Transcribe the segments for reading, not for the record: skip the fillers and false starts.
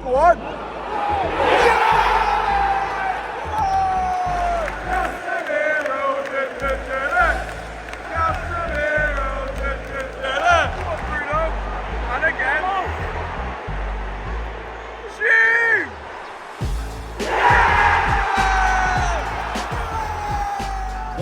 Go on. And again. Shoot!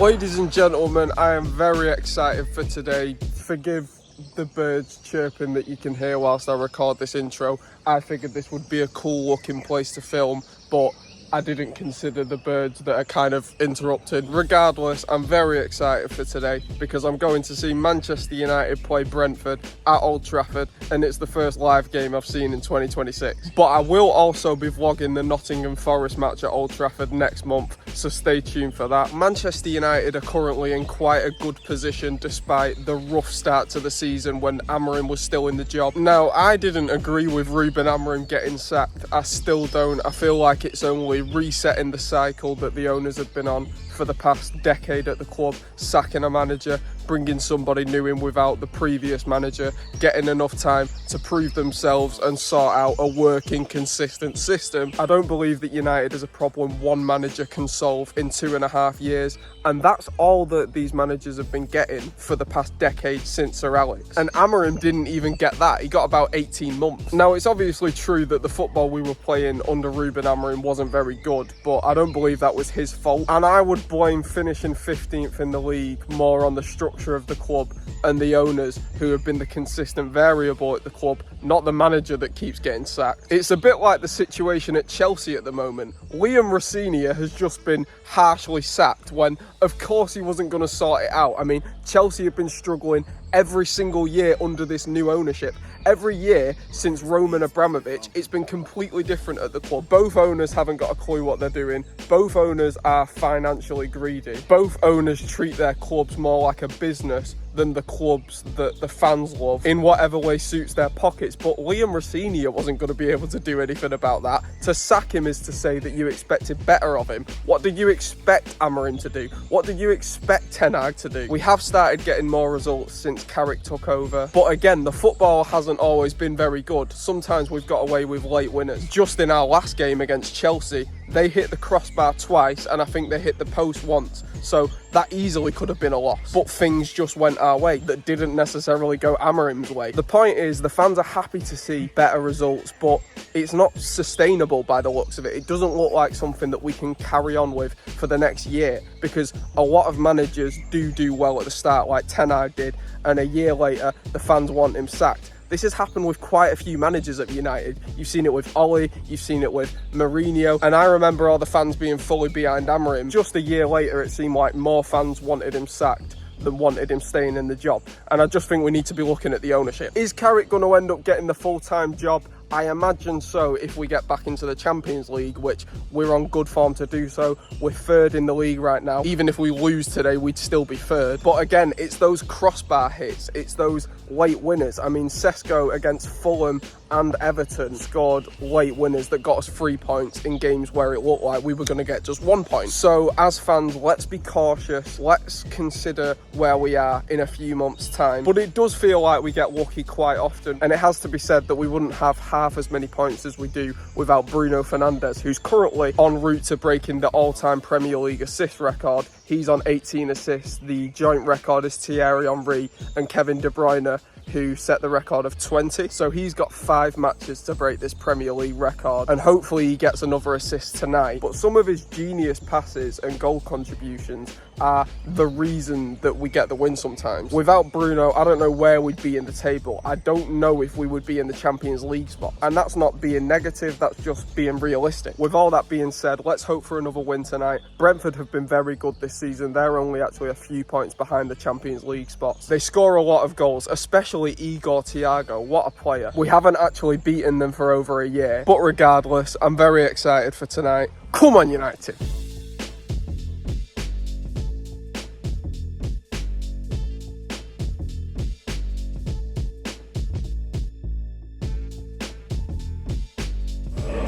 Ladies and gentlemen, I am very excited for today. Forgive the birds chirping that you can hear whilst I record this intro. I figured this would be a cool looking place to film, but I didn't consider the birds that are kind of interrupted. Regardless, I'm very excited for today because I'm going to see Manchester United play Brentford at Old Trafford, and it's the first live game I've seen in 2026. But I will also be vlogging the Nottingham Forest match at Old Trafford next month, so stay tuned for that. Manchester United are currently in quite a good position despite the rough start to the season when Amorim was still in the job. Now, I didn't agree with Ruben Amorim getting sacked. I still don't. I feel like it's only resetting the cycle that the owners have been on for the past decade at the club, sacking a manager, bringing somebody new in without the previous manager, getting enough time to prove themselves and sort out a working, consistent system. I don't believe that United is a problem one manager can solve in 2.5 years, and that's all that these managers have been getting for the past decade since Sir Alex. And Amorim didn't even get that. He got about 18 months. Now, it's obviously true that the football we were playing under Ruben Amorim wasn't very good, but I don't believe that was his fault. And I would blame finishing 15th in the league more on the structure of the club and the owners who have been the consistent variable at the club, not the manager that keeps getting sacked. It's a bit like the situation at Chelsea at the moment. Liam Rossini has just been harshly sacked when, of course, he wasn't going to sort it out. I mean, Chelsea have been struggling every single year under this new ownership. Every year since Roman Abramovich, it's been completely different at the club. Both owners haven't got a clue what they're doing. Both owners are financially greedy. Both owners treat their clubs more like a business than the clubs that the fans love in whatever way suits their pockets. But Liam Rossini wasn't going to be able to do anything about that. To sack him is to say that you expected better of him. What did you expect Amorim to do? What did you expect Ten Hag to do? We have started getting more results since Carrick took over, but again, the football hasn't always been very good. Sometimes we've got away with late winners. Just in our last game against Chelsea, they hit the crossbar twice and I think they hit the post once, so that easily could have been a loss. But things just went our way that didn't necessarily go Amorim's way. The point is, the fans are happy to see better results, but it's not sustainable by the looks of it. It doesn't look like something that we can carry on with for the next year, because a lot of managers do well at the start, like Ten Hag did, and a year later the fans want him sacked. This has happened with quite a few managers at United. You've seen it with Ole, you've seen it with Mourinho, and I remember all the fans being fully behind Amorim. Just a year later, it seemed like more fans wanted him sacked than wanted him staying in the job. And I just think we need to be looking at the ownership. Is Carrick going to end up getting the full-time job? I imagine so if we get back into the Champions League, which we're on good form to do so. We're third in the league right now. Even if we lose today, we'd still be third. But again, it's those crossbar hits. It's those late winners. I mean, Sesko against Fulham and Everton scored late winners that got us 3 points in games where it looked like we were going to get just 1 point. So as fans, let's be cautious. Let's consider where we are in a few months' time. But it does feel like we get lucky quite often. And it has to be said that we wouldn't have half as many points as we do without Bruno Fernandes, who's currently en route to breaking the all-time Premier League assist record. He's on 18 assists. The joint record is Thierry Henry and Kevin De Bruyne, who set the record of 20. So he's got 5 matches to break this Premier League record, and hopefully he gets another assist tonight. But some of his genius passes and goal contributions are the reason that we get the win sometimes. Without Bruno, I don't know where we'd be in the table. I don't know if we would be in the Champions League spot. And that's not being negative, that's just being realistic. With all that being said, let's hope for another win tonight. Brentford have been very good this season. They're only actually a few points behind the Champions League spots. They score a lot of goals, especially Igor Thiago. What a player. We haven't actually beaten them for over a year. But regardless, I'm very excited for tonight. Come on, United.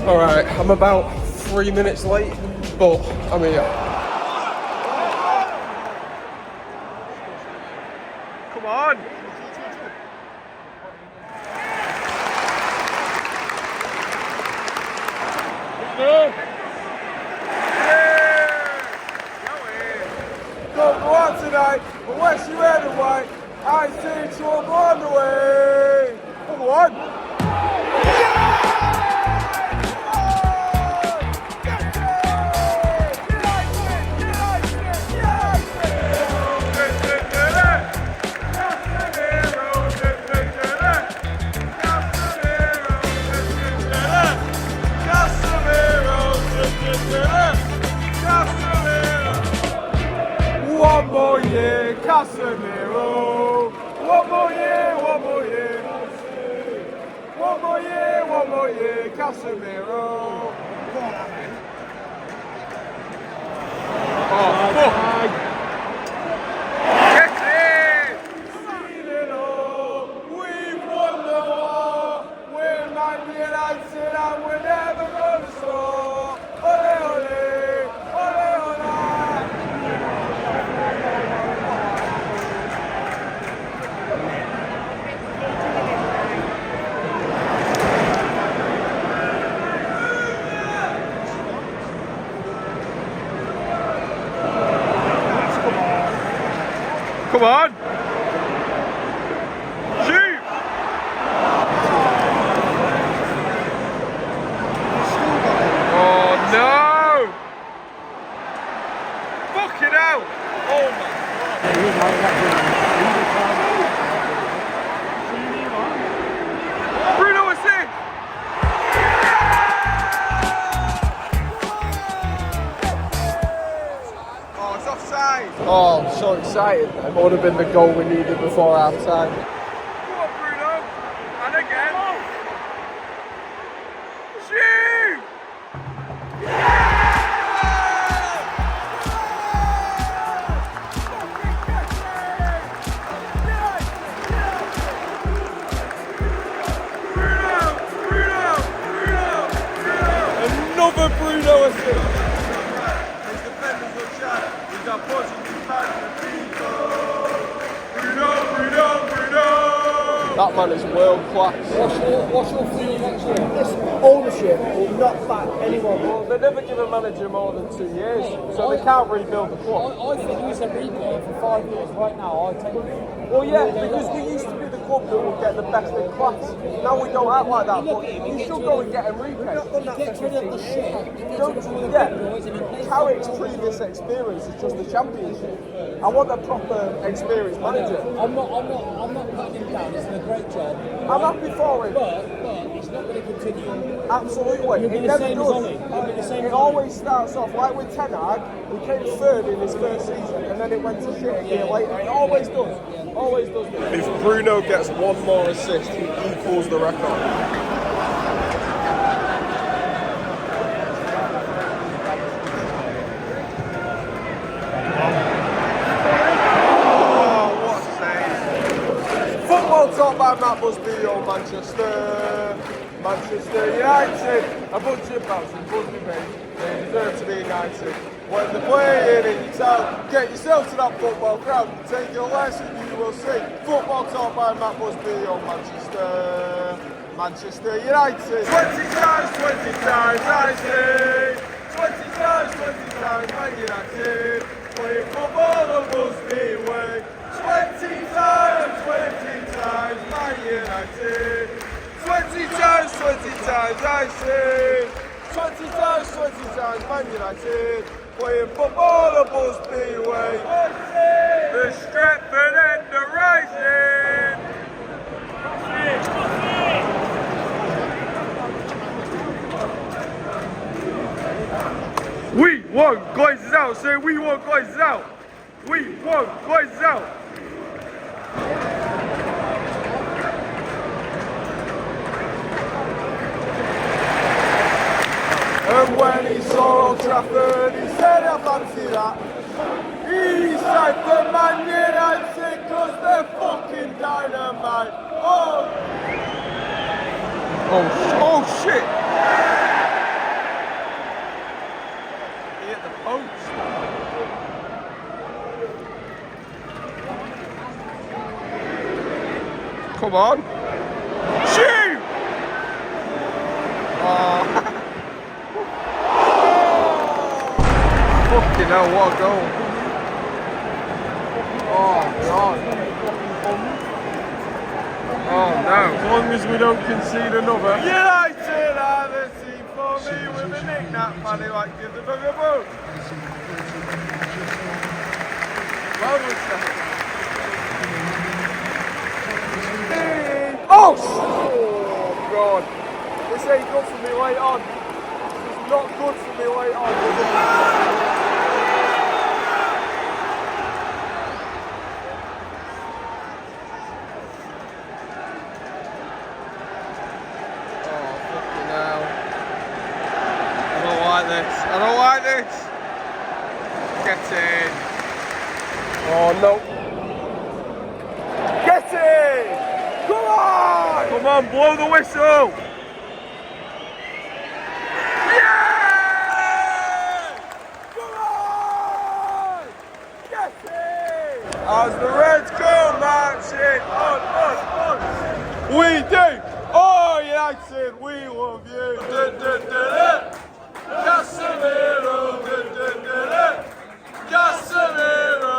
Alright, I'm about 3 minutes late, but I'm here. Come on! Casemiro. One more year, one more year. One more year, one more year, Casemiro. Oh, fuck. Get it! Stealing all. We've won the war. We're Man United and we're never gonna stop. Ole, ole, ole, ole. Come on! Shoot! Oh no! Fucking hell! Oh my God! Bruno was sick! Oh, it's offside! Oh, I'm so excited. That would have been the goal we needed before half time. Come on, Bruno! And again! Shoot! Another Bruno assist! His defenders look sharp. He's got positive back to people. Bruno! That man is world class. What's your feeling next year? This ownership will not back anyone. Well, they never give a manager more than 2 years, so they can't rebuild the club. I think we said replay for 5 years. Right now, I take it. Well, yeah, because we used to be the club that would get the best in class. Now we don't act like that, but you should go and get him repaid. Get rid of the shit. Carrick's previous experience is just the championship. I want a proper experienced manager. I'm not putting him down. He's done a great job. I'm happy for him. But it's not going to continue. Absolutely. You'll be It the never same as does. Ollie. You'll be the same It as always starts off like with Ten Hag. He came third in his first season, and then it went to shit a year later. It always does. Always does. If Bruno gets one more assist, he equals the record. Taught by Matt Busby on Manchester United. A bunch of bouncing Busby mates. They deserve to be United. When they're playing in your town, get yourself to that football ground. Take your lesson, you will see. Football taught by Matt Busby on Manchester United. 20 times, I say. 20 times, Man United. Playing football the Busby way. 20 times, Man United. 20 times, I say. 20 times, Man United. Playing football the Busby way. The Stretford and the Rising. We want Glazes out, say we want Glazes out. We want Glazes out. And when he saw Old Trafford, he said, I fancy that. He said the Man United, cause they're fucking dynamite. Oh shit. He hit the post. Come on. Shoot! Oh. Fucking hell, what a goal. Oh, God. Oh, no. As long as we don't concede another. United are the team for me with a knick-knack, Fanny, like give the bugaboo. Well done, Steph. Oh, God. This ain't good for me late on. This is not good for me late on. I don't like this. Get in. Oh no. Get in! Come on! Come on, blow the whistle! Yeah! Come on! Get in! As the Reds go marching on. We do! Oh, United, we love you! Casemiro! Casemiro!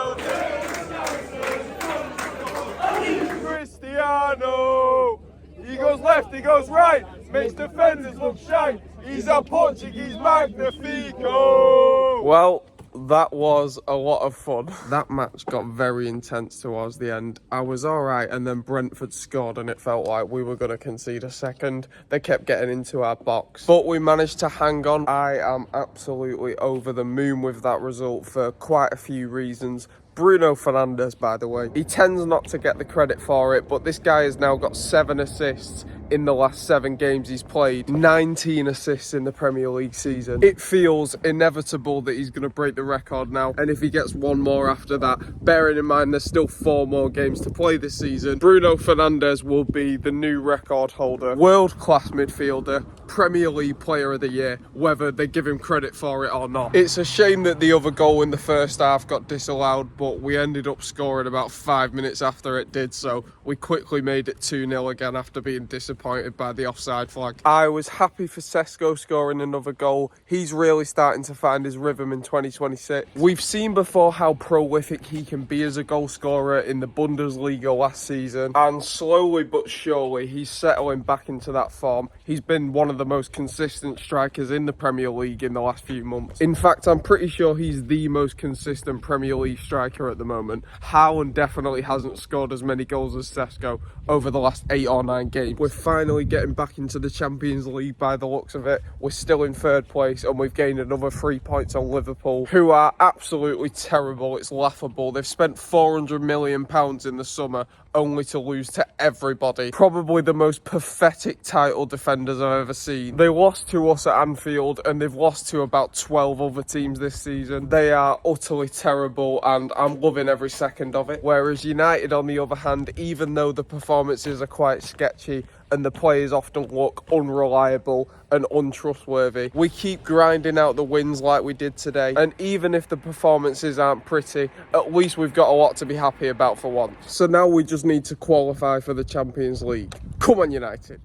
Cristiano! He goes left, he goes right, makes defenders look shy. He's a Portuguese Magnifico! Well, that was a lot of fun. That match got very intense towards the end. I was alright, and then Brentford scored, and it felt like we were going to concede a second. They kept getting into our box, but we managed to hang on. I am absolutely over the moon with that result for quite a few reasons. Bruno Fernandes, by the way, he tends not to get the credit for it, but this guy has now got 7 assists in the last 7 games he's played, 19 assists in the Premier League season. It feels inevitable that he's going to break the record now, and if he gets one more after that, bearing in mind there's still 4 more games to play this season, Bruno Fernandes will be the new record holder. World-class midfielder, Premier League Player of the Year, whether they give him credit for it or not. It's a shame that the other goal in the first half got disallowed, but we ended up scoring about 5 minutes after it did, so we quickly made it 2-0 again after being disappointed by the offside flag. I was happy for Sesko scoring another goal. He's really starting to find his rhythm in 2026. We've seen before how prolific he can be as a goal scorer in the Bundesliga last season, and slowly but surely he's settling back into that form. He's been one of the most consistent strikers in the Premier League in the last few months. In fact, I'm pretty sure he's the most consistent Premier League striker at the moment. Haaland definitely hasn't scored as many goals as Sesko over the last 8 or 9 games. We're finally getting back into the Champions League by the looks of it. We're still in 3rd place, and we've gained another 3 points on Liverpool, who are absolutely terrible. It's laughable. They've spent £400 million in the summer only to lose to everybody. Probably the most pathetic title defenders I've ever seen. They lost to us at Anfield, and they've lost to about 12 other teams this season. They are utterly terrible, and I'm loving every second of it. Whereas United, on the other hand, even though the performances are quite sketchy and the players often look unreliable and untrustworthy, we keep grinding out the wins like we did today. And even if the performances aren't pretty, at least we've got a lot to be happy about for once. So now we just need to qualify for the Champions League. Come on, United.